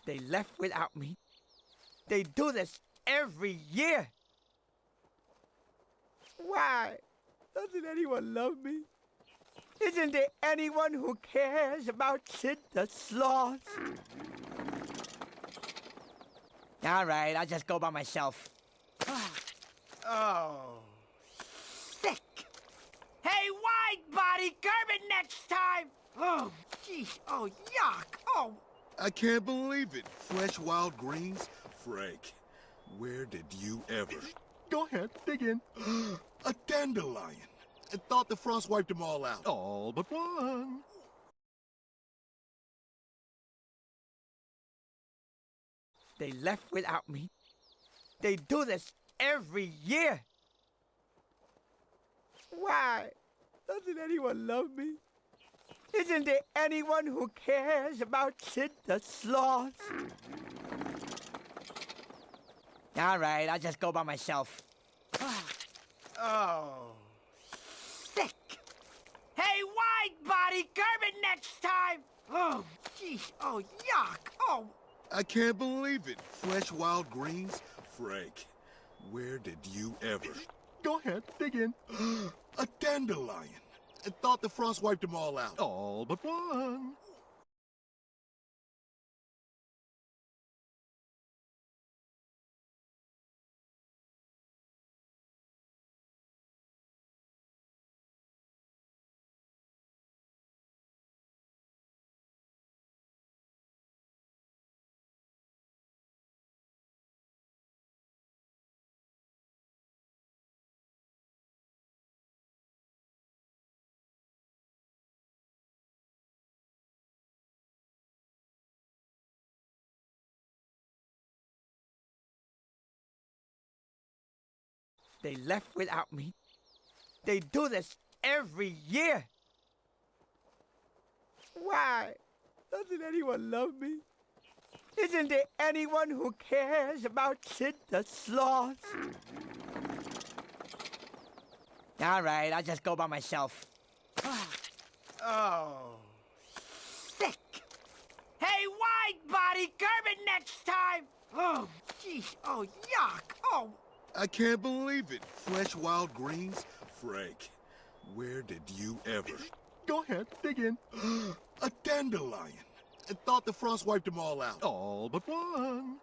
They left without me. They do this every year. Why doesn't anyone love me? Isn't there anyone who cares about Sid the Sloth? All right, I'll just go by myself. Oh, sick. Hey, wide body, curb it next time. Oh, jeez. Oh, yuck. Oh. I can't believe it. Fresh wild greens? Frank, where did you ever? Go ahead, dig in. A dandelion. I thought the frost wiped them all out. All but one. They left without me. They do this every year. Why doesn't anyone love me? Isn't there anyone who cares about Sid the Sloth? All right, I'll just go by myself. Oh, sick. Hey, wide body, curb it next time. Oh, jeez. Oh, yuck. Oh. I can't believe it. Fresh wild greens? Frank, where did you ever? Go ahead, dig in. A dandelion. I thought the frost wiped them all out. All but one. They left without me. They do this every year. Why doesn't anyone love me? Isn't there anyone who cares about Sid the Sloth? All right, I'll just go by myself. Oh, sick. Hey, wide body, curb it next time. Oh, jeez. Oh, yuck. Oh. I can't believe it. Fresh wild greens? Frank, where did you ever? Go ahead, dig in. A dandelion. I thought the frost wiped them all out. All but one.